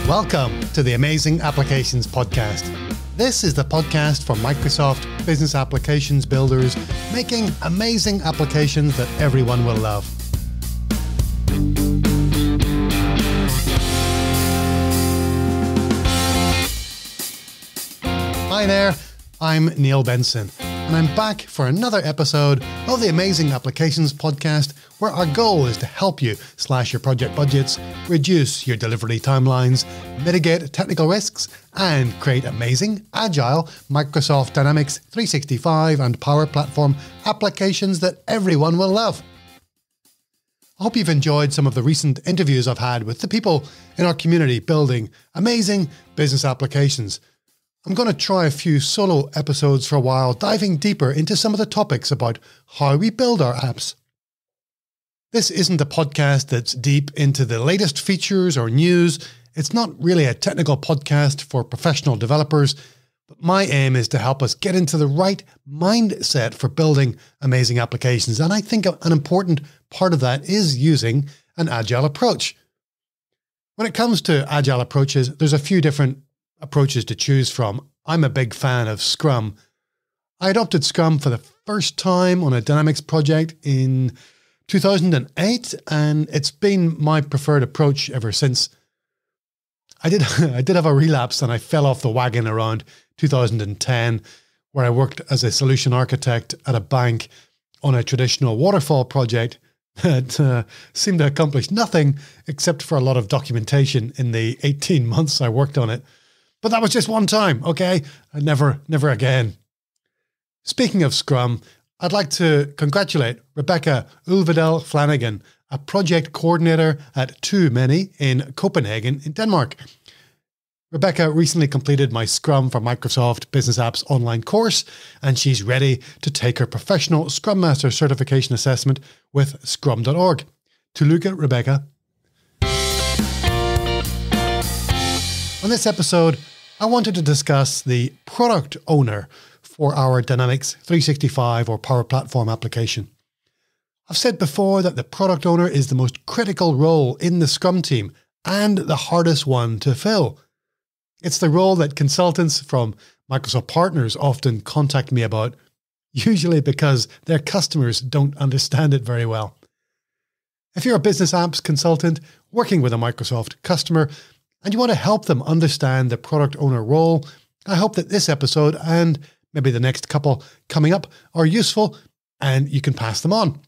Welcome to the Amazing Applications Podcast. This is the podcast for Microsoft business applications builders making amazing applications that everyone will love. Hi there, I'm Neil Benson, and I'm back for another episode of the Amazing Applications Podcast, where our goal is to help you slash your project budgets, reduce your delivery timelines, mitigate technical risks, and create amazing, agile Microsoft Dynamics 365 and Power Platform applications that everyone will love. I hope you've enjoyed some of the recent interviews I've had with the people in our community building amazing business applications. I'm going to try a few solo episodes for a while, diving deeper into some of the topics about how we build our apps. This isn't a podcast that's deep into the latest features or news. It's not really a technical podcast for professional developers, but my aim is to help us get into the right mindset for building amazing applications. And I think an important part of that is using an agile approach. When it comes to agile approaches, there's a few different approaches to choose from. I'm a big fan of Scrum. I adopted Scrum for the first time on a Dynamics project in 2008, and it's been my preferred approach ever since. I did have a relapse and I fell off the wagon around 2010, where I worked as a solution architect at a bank on a traditional waterfall project that seemed to accomplish nothing except for a lot of documentation in the 18 months I worked on it. But that was just one time, okay? Never again. Speaking of Scrum, I'd like to congratulate Rebecca Ulvedel Flanagan, a project coordinator at Too Many in Copenhagen in Denmark. Rebecca recently completed my Scrum for Microsoft Business Apps online course, and she's ready to take her professional Scrum Master certification assessment with scrum.org. To look at Rebecca. On this episode, I wanted to discuss the product owner for our Dynamics 365 or Power Platform application. I've said before that the product owner is the most critical role in the Scrum team and the hardest one to fill. It's the role that consultants from Microsoft partners often contact me about, usually because their customers don't understand it very well. If you're a business apps consultant working with a Microsoft customer, and you want to help them understand the product owner role, I hope that this episode and maybe the next couple coming up are useful and you can pass them on.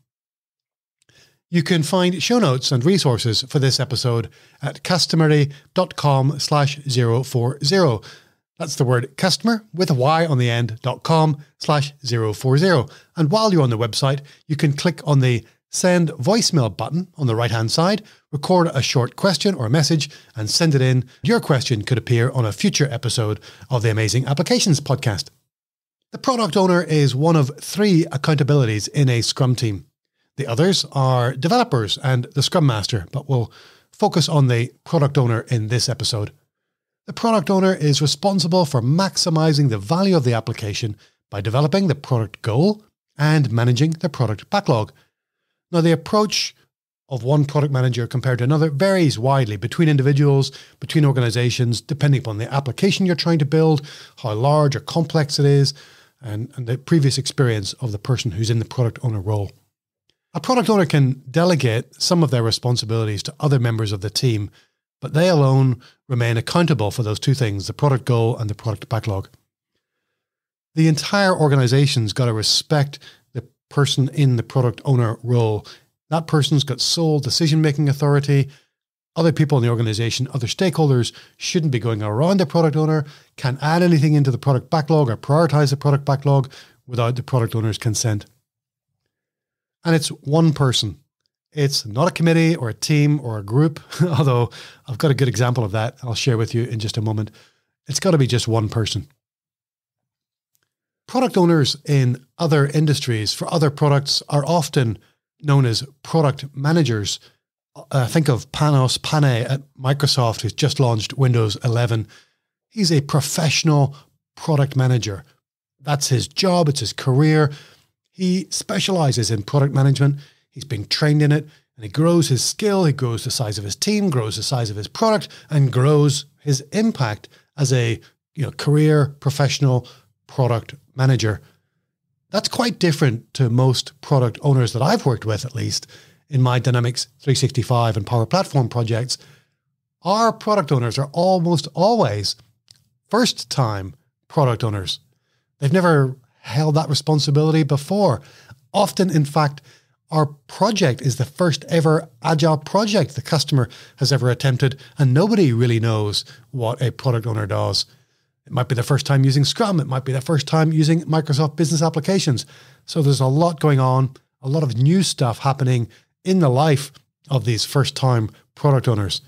You can find show notes and resources for this episode at customery.com/040. That's the word customer with a Y on the end.com/040. And while you're on the website, you can click on the send voicemail button on the right-hand side, record a short question or message, and send it in. Your question could appear on a future episode of the Amazing Applications Podcast. The product owner is one of three accountabilities in a Scrum team. The others are developers and the Scrum Master, but we'll focus on the product owner in this episode. The product owner is responsible for maximizing the value of the application by developing the product goal and managing the product backlog. Now, the approach of one product manager compared to another varies widely between individuals, between organizations, depending upon the application you're trying to build, how large or complex it is, and the previous experience of the person who's in the product owner role. A product owner can delegate some of their responsibilities to other members of the team, but they alone remain accountable for those two things, the product goal and the product backlog. The entire organization's got to respect the person in the product owner role. That person's got sole decision-making authority. Other people in the organization, other stakeholders shouldn't be going around the product owner, can't add anything into the product backlog or prioritize the product backlog without the product owner's consent. And it's one person. It's not a committee or a team or a group, although I've got a good example of that I'll share with you in just a moment. It's got to be just one person. Product owners in other industries for other products are often known as product managers. Think of Panos Panay at Microsoft, who's just launched Windows 11. He's a professional product manager. That's his job. It's his career. He specializes in product management. He's been trained in it. And he grows his skill, he grows the size of his team, grows the size of his product, and grows his impact as a career professional product manager. That's quite different to most product owners that I've worked with, at least in my Dynamics 365 and Power Platform projects. Our product owners are almost always first-time product owners. They've never held that responsibility before. Often, in fact, our project is the first ever agile project the customer has ever attempted, and nobody really knows what a product owner does. It might be their first time using Scrum. It might be their first time using Microsoft Business Applications. So there's a lot going on, a lot of new stuff happening in the life of these first-time product owners.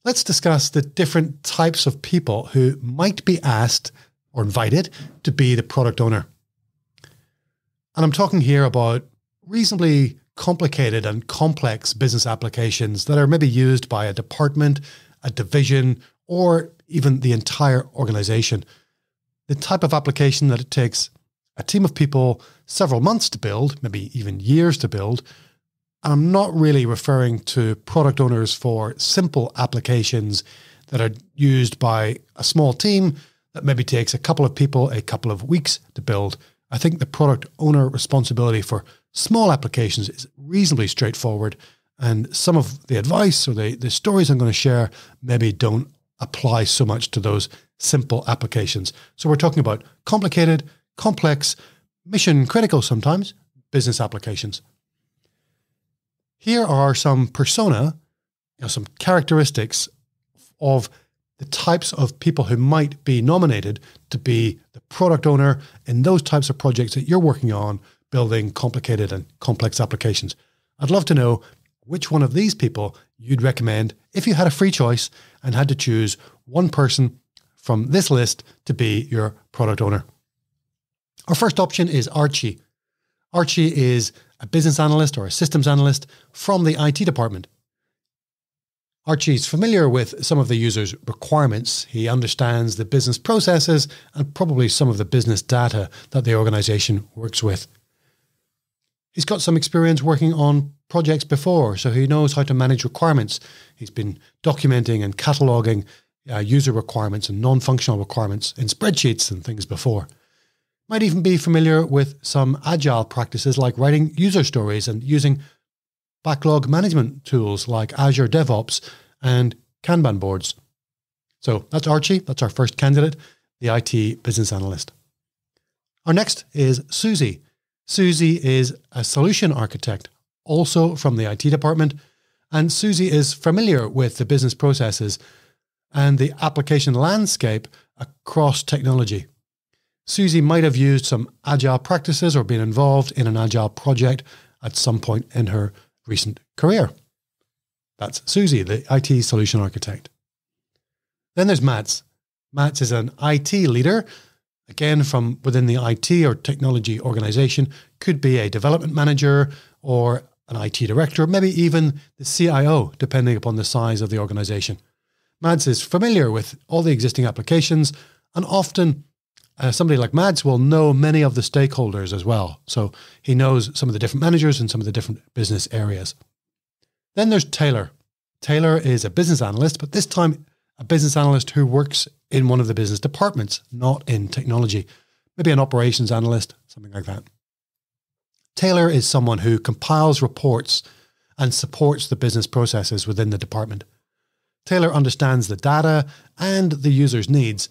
Let's discuss the different types of people who might be asked or invited to be the product owner. And I'm talking here about reasonably complicated and complex business applications that are maybe used by a department, a division, or even the entire organization. The type of application that it takes a team of people several months to build, maybe even years to build. And I'm not really referring to product owners for simple applications that are used by a small team that maybe takes a couple of people a couple of weeks to build. I think the product owner responsibility for small applications is reasonably straightforward, and some of the advice or the stories I'm going to share maybe don't apply so much to those simple applications. So we're talking about complicated, complex, mission critical sometimes business applications. Here are some persona, some characteristics of the types of people who might be nominated to be the product owner in those types of projects that you're working on, building complicated and complex applications. I'd love to know which one of these people you'd recommend if you had a free choice and had to choose one person from this list to be your product owner. Our first option is Archie. Archie is a business analyst or a systems analyst from the IT department. Archie's familiar with some of the user's requirements. He understands the business processes and probably some of the business data that the organization works with. He's got some experience working on projects before, so he knows how to manage requirements. He's been documenting and cataloging user requirements and non-functional requirements in spreadsheets and things before. Might even be familiar with some agile practices like writing user stories and using backlog management tools like Azure DevOps and Kanban boards. So that's Archie. That's our first candidate, the IT business analyst. Our next is Susie. Susie is a solution architect, also from the IT department, and Susie is familiar with the business processes and the application landscape across technology. Susie might have used some agile practices or been involved in an agile project at some point in her recent career. That's Susie, the IT solution architect. Then there's Mats. Mats is an IT leader, again from within the IT or technology organization, could be a development manager or an IT director, maybe even the CIO, depending upon the size of the organization. Mads is familiar with all the existing applications, and often somebody like Mads will know many of the stakeholders as well. So he knows some of the different managers and some of the different business areas. Then there's Taylor. Taylor is a business analyst, but this time a business analyst who works in one of the business departments, not in technology. Maybe an operations analyst, something like that. Taylor is someone who compiles reports and supports the business processes within the department. Taylor understands the data and the user's needs,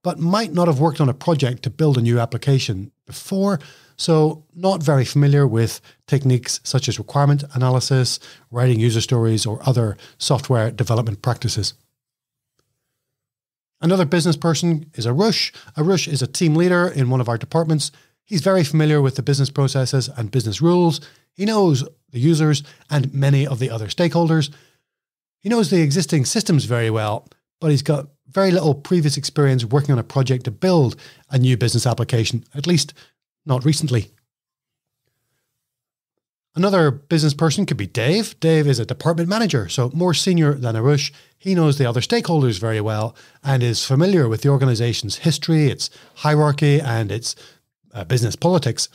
but might not have worked on a project to build a new application before, so not very familiar with techniques such as requirement analysis, writing user stories, or other software development practices. Another business person is Arush. Arush is a team leader in one of our departments. He's very familiar with the business processes and business rules. He knows the users and many of the other stakeholders. He knows the existing systems very well, but he's got very little previous experience working on a project to build a new business application, at least not recently. Another business person could be Dave. Dave is a department manager, so more senior than Arush. He knows the other stakeholders very well and is familiar with the organization's history, its hierarchy, and its business politics.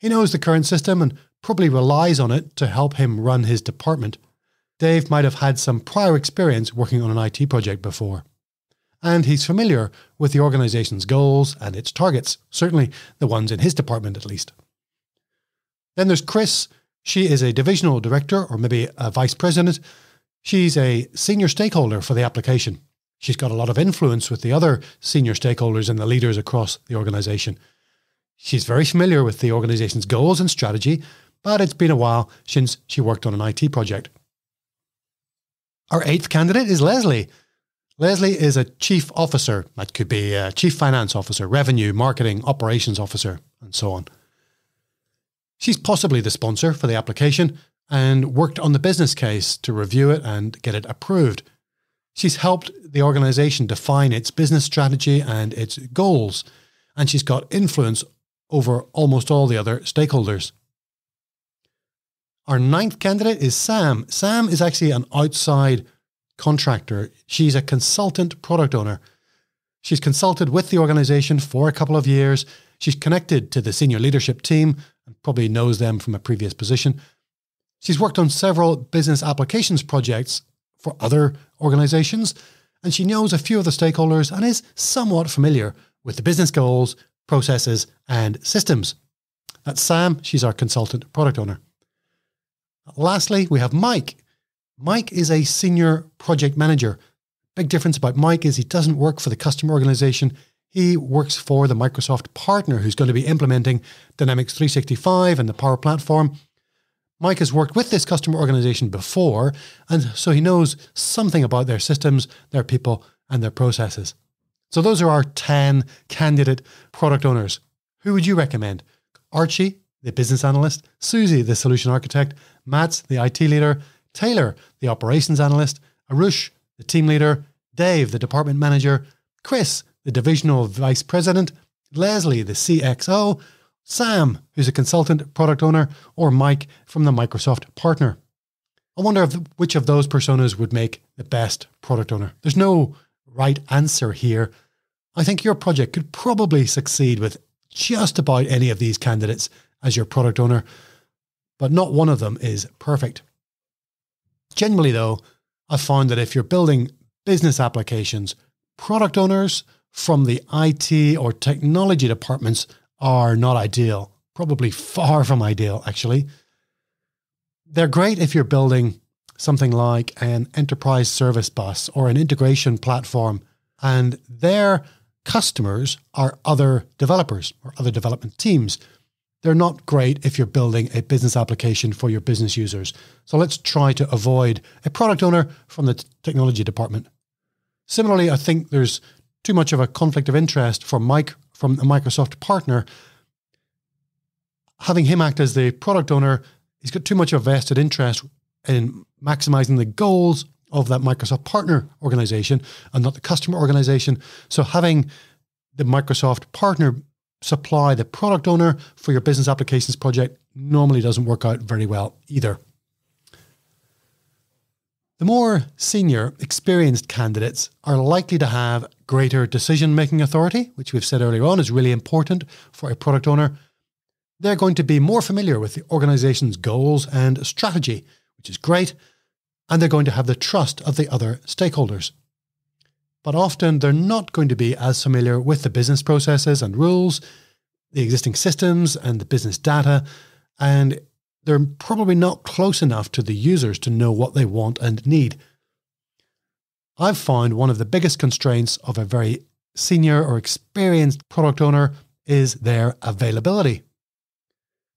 He knows the current system and probably relies on it to help him run his department. Dave might have had some prior experience working on an IT project before. And he's familiar with the organization's goals and its targets, certainly the ones in his department at least. Then there's Chris. She is a divisional director or maybe a vice president. She's a senior stakeholder for the application. She's got a lot of influence with the other senior stakeholders and the leaders across the organization. She's very familiar with the organization's goals and strategy, but it's been a while since she worked on an IT project. Our eighth candidate is Leslie. Leslie is a chief officer. That could be a chief finance officer, revenue, marketing, operations officer, and so on. She's possibly the sponsor for the application and worked on the business case to review it and get it approved. She's helped the organization define its business strategy and its goals, and she's got influence over almost all the other stakeholders. Our ninth candidate is Sam. Sam is actually an outside contractor. She's a consultant product owner. She's consulted with the organization for a couple of years. She's connected to the senior leadership team and probably knows them from a previous position. She's worked on several business applications projects for other organizations, and she knows a few of the stakeholders and is somewhat familiar with the business goals, processes, and systems. That's Sam. She's our consultant product owner. Lastly, we have Mike. Mike is a senior project manager. Big difference about Mike is he doesn't work for the customer organization. He works for the Microsoft partner who's going to be implementing Dynamics 365 and the Power Platform. Mike has worked with this customer organization before, and so he knows something about their systems, their people, and their processes. So those are our 10 candidate product owners. Who would you recommend? Archie, the business analyst, Susie, the solution architect, Matt, the IT leader, Taylor, the operations analyst, Arush, the team leader, Dave, the department manager, Chris, the divisional vice president, Leslie, the CXO, Sam, who's a consultant product owner, or Mike from the Microsoft partner. I wonder which of those personas would make the best product owner. There's no right answer here. I think your project could probably succeed with just about any of these candidates as your product owner, but not one of them is perfect. Generally though, I've found that if you're building business applications, product owners from the IT or technology departments are not ideal, probably far from ideal actually. They're great if you're building something like an enterprise service bus or an integration platform, and their customers are other developers or other development teams. They're not great if you're building a business application for your business users. So let's try to avoid a product owner from the technology department. Similarly, I think there's too much of a conflict of interest for Mike from a Microsoft partner. Having him act as the product owner, he's got too much of a vested interest in maximizing the goals of that Microsoft partner organization and not the customer organization. So having the Microsoft partner supply the product owner for your business applications project normally doesn't work out very well either. The more senior, experienced candidates are likely to have greater decision-making authority, which we've said earlier on is really important for a product owner. They're going to be more familiar with the organization's goals and strategy, which is great, and they're going to have the trust of the other stakeholders. But often they're not going to be as familiar with the business processes and rules, the existing systems and the business data, and they're probably not close enough to the users to know what they want and need. I've found one of the biggest constraints of a very senior or experienced product owner is their availability.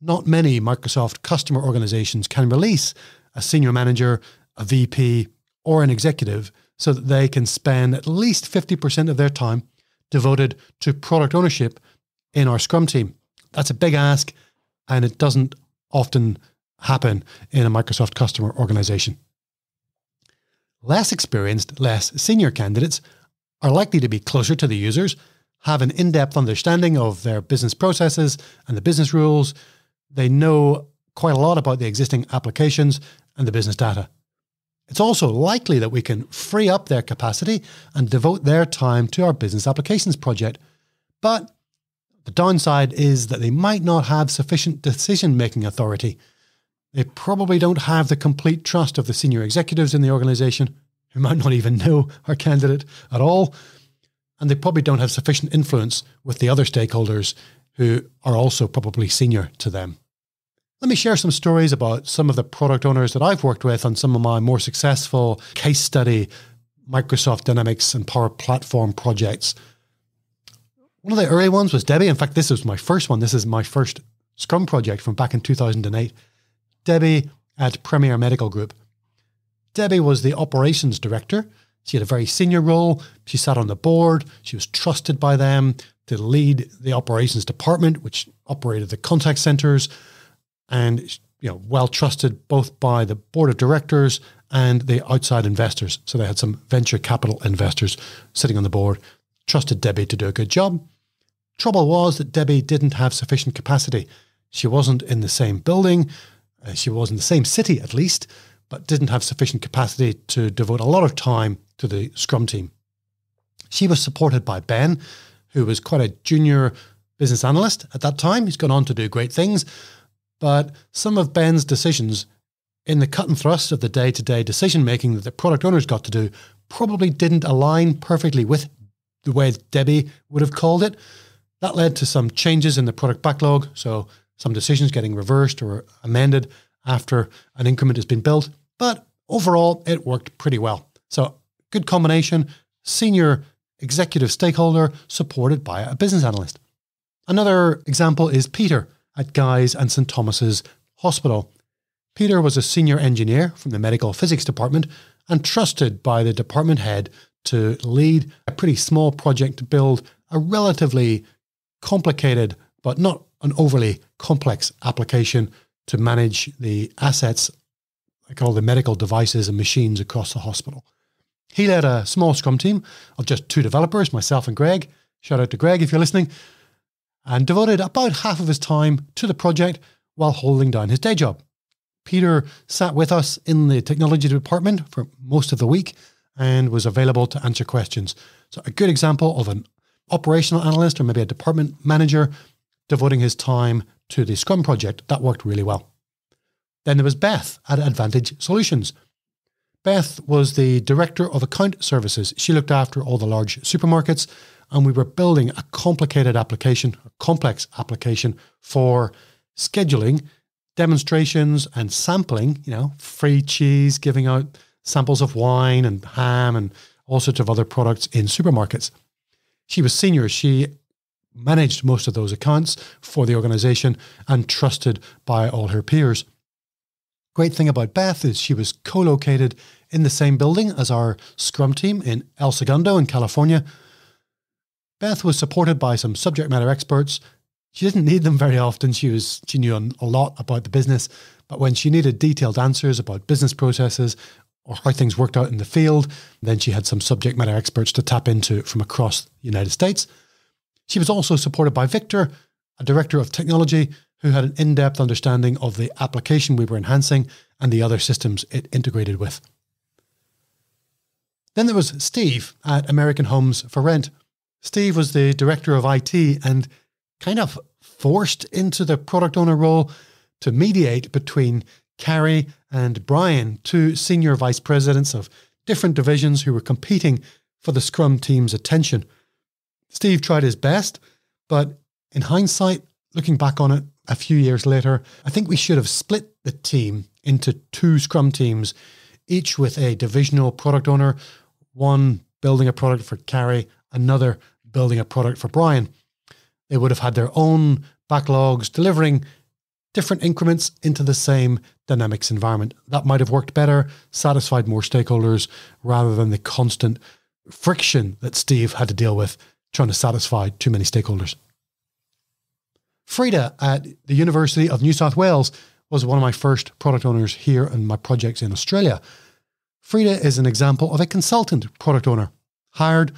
Not many Microsoft customer organizations can release a senior manager, a VP, or an executive so that they can spend at least 50% of their time devoted to product ownership in our Scrum team. That's a big ask, and it doesn't often happen in a Microsoft customer organization. Less experienced, less senior candidates are likely to be closer to the users, have an in-depth understanding of their business processes and the business rules. They know quite a lot about the existing applications and the business data. It's also likely that we can free up their capacity and devote their time to our business applications project. But The downside is that they might not have sufficient decision-making authority. They probably don't have the complete trust of the senior executives in the organisation, who might not even know our candidate at all. And they probably don't have sufficient influence with the other stakeholders who are also probably senior to them. Let me share some stories about some of the product owners that I've worked with on some of my more successful case study Microsoft Dynamics and Power Platform projects. One of the early ones was Debbie. In fact, this was my first one. This is my first Scrum project from back in 2008. Debbie at Premier Medical Group. Debbie was the operations director. She had a very senior role. She sat on the board. She was trusted by them to lead the operations department, which operated the contact centers, and well trusted both by the board of directors and the outside investors. So they had some venture capital investors sitting on the board, trusted Debbie to do a good job. Trouble was that Debbie didn't have sufficient capacity. She wasn't in the same building. She was in the same city at least, but didn't have sufficient capacity to devote a lot of time to the Scrum team. She was supported by Ben, who was quite a junior business analyst at that time. He's gone on to do great things, but some of Ben's decisions in the cut and thrust of the day-to-day decision-making that the product owners got to do probably didn't align perfectly with the way Debbie would have called it. That led to some changes in the product backlog, so some decisions getting reversed or amended after an increment has been built. But overall, it worked pretty well. So good combination, senior executive stakeholder supported by a business analyst. Another example is Peter at Guy's and St. Thomas's Hospital. Peter was a senior engineer from the medical physics department and trusted by the department head to lead a pretty small project to build a relatively complicated but not an overly complex application to manage the assets, like all the medical devices and machines across the hospital. He led a small Scrum team of just 2 developers, myself and Greg. Shout out to Greg if you're listening. And devoted about half of his time to the project while holding down his day job. Peter sat with us in the technology department for most of the week and was available to answer questions. So a good example of an operational analyst or maybe a department manager devoting his time to the Scrum project. That worked really well. Then there was Beth at Advantage Solutions. Beth was the director of account services. She looked after all the large supermarkets, and we were building a complicated application, a complex application for scheduling, demonstrations and sampling, free cheese, giving out samples of wine and ham and all sorts of other products in supermarkets. She was senior. She managed most of those accounts for the organization and trusted by all her peers. Great thing about Beth is she was co-located in the same building as our Scrum team in El Segundo in California. Beth was supported by some subject matter experts. She didn't need them very often. She knew a lot about the business, but when she needed detailed answers about business processes or how things worked out in the field, then she had some subject matter experts to tap into from across the United States. She was also supported by Victor, a director of technology who had an in-depth understanding of the application we were enhancing and the other systems it integrated with. Then there was Steve at American Homes for Rent. Steve was the director of IT and kind of forced into the product owner role to mediate between Carrie and Brian, 2 senior vice presidents of different divisions who were competing for the Scrum team's attention. Steve tried his best, but in hindsight, looking back on it a few years later, I think we should have split the team into 2 Scrum teams, each with a divisional product owner, one building a product for Carrie, another building a product for Brian. They would have had their own backlogs, delivering different increments into the same Dynamics environment. That might have worked better, satisfied more stakeholders, rather than the constant friction that Steve had to deal with trying to satisfy too many stakeholders. Frida at the University of New South Wales was one of my first product owners here in my projects in Australia. Frida is an example of a consultant product owner hired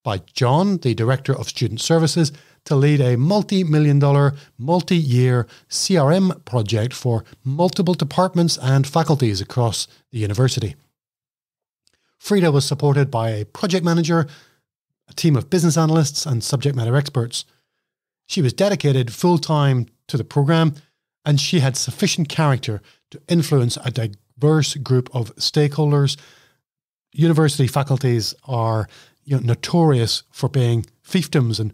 by John, the Director of Student Services, to lead a multi-million-dollar, multi-year CRM project for multiple departments and faculties across the university. Frida was supported by a project manager, a team of business analysts and subject matter experts. She was dedicated full-time to the program, and she had sufficient character to influence a diverse group of stakeholders. University faculties are notorious for being fiefdoms and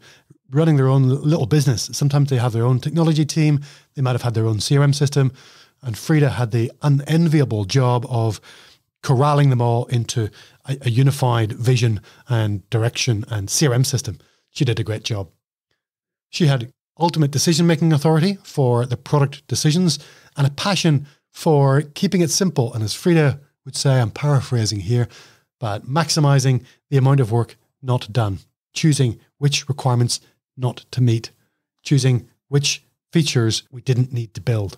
running their own little business. Sometimes they have their own technology team. They might have had their own CRM system. And Frida had the unenviable job of corralling them all into a unified vision and direction and CRM system. She did a great job. She had ultimate decision-making authority for the product decisions and a passion for keeping it simple. And as Frida would say, I'm paraphrasing here, but maximizing the amount of work not done, choosing which requirements not to meet, choosing which features we didn't need to build.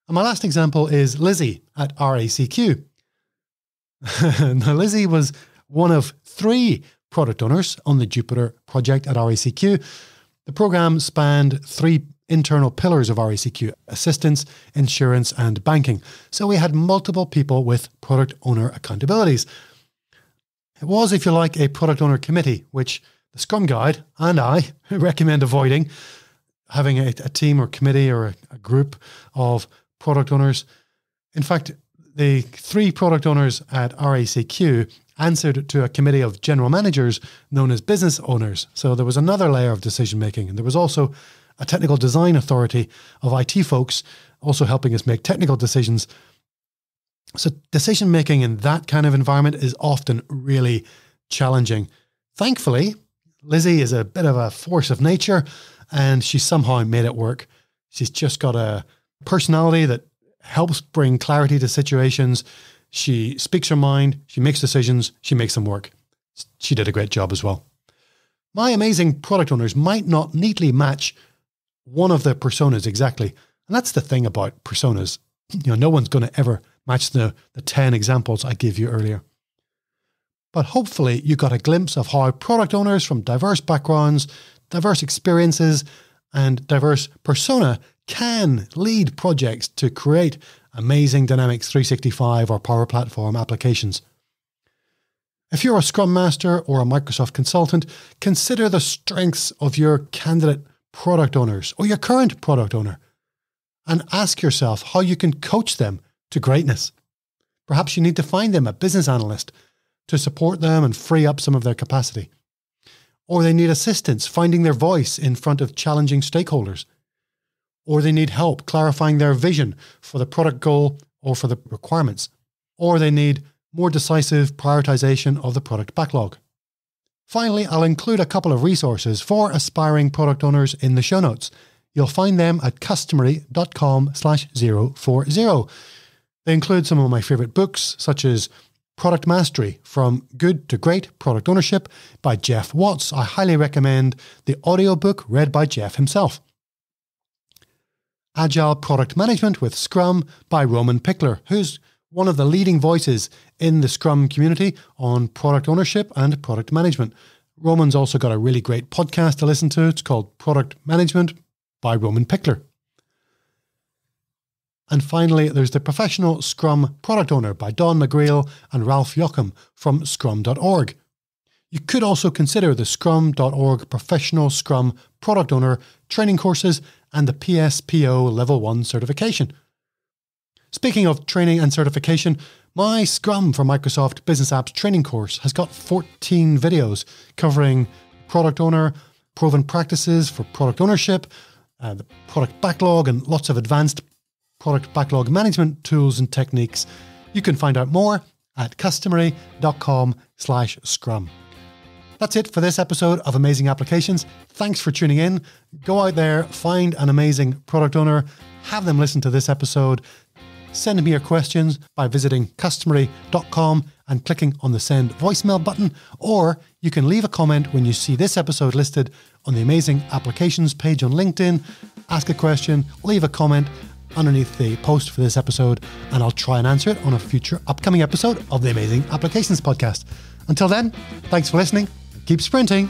And my last example is Lizzie at RACQ. Now, Lizzie was one of 3 product owners on the Jupyter project at RACQ. The program spanned 3 internal pillars of RACQ: assistance, insurance, and banking. So we had multiple people with product owner accountabilities. It was, if you like, a product owner committee, which the Scrum Guide and I recommend avoiding, having a team or committee or a group of product owners. In fact, the 3 product owners at RACQ answered to a committee of general managers known as business owners. So there was another layer of decision making. And there was also a technical design authority of IT folks also helping us make technical decisions. So decision making in that kind of environment is often really challenging. Thankfully, Lizzie is a bit of a force of nature and she somehow made it work. She's just got a personality that helps bring clarity to situations. She speaks her mind, she makes decisions, she makes them work. She did a great job as well. My amazing product owners might not neatly match one of the personas exactly. And that's the thing about personas. No one's going to ever match the 10 examples I gave you earlier. But hopefully you got a glimpse of how product owners from diverse backgrounds, diverse experiences, and diverse persona can lead projects to create amazing Dynamics 365 or Power Platform applications. If you're a Scrum Master or a Microsoft consultant, consider the strengths of your candidate product owners or your current product owner and ask yourself how you can coach them to greatness. Perhaps you need to find them a business analyst to support them and free up some of their capacity. Or they need assistance finding their voice in front of challenging stakeholders. Or they need help clarifying their vision for the product goal or for the requirements. Or they need more decisive prioritization of the product backlog. Finally, I'll include a couple of resources for aspiring product owners in the show notes. You'll find them at customary.com/040. They include some of my favorite books, such as Product Mastery, From Good to Great Product Ownership by Jeff Watts. I highly recommend the audiobook read by Jeff himself. Agile Product Management with Scrum by Roman Pickler, who's one of the leading voices in the Scrum community on product ownership and product management. Roman's also got a really great podcast to listen to. It's called Product Management by Roman Pickler. And finally, there's the Professional Scrum Product Owner by Don McGreal and Ralph Yockham from scrum.org. You could also consider the scrum.org Professional Scrum Product Owner training courses and the PSPO Level 1 certification. Speaking of training and certification, my Scrum for Microsoft Business Apps training course has got 14 videos covering product owner, proven practices for product ownership, the product backlog, and lots of advanced product backlog management tools and techniques. You can find out more at customary.com/scrum. That's it for this episode of Amazing Applications. Thanks for tuning in. Go out there, find an amazing product owner, have them listen to this episode. Send me your questions by visiting customary.com and clicking on the send voicemail button, or you can leave a comment when you see this episode listed on the Amazing Applications page on LinkedIn. Ask a question, leave a comment underneath the post for this episode, and I'll try and answer it on a future upcoming episode of the Amazing Applications podcast. Until then, thanks for listening. Keep sprinting.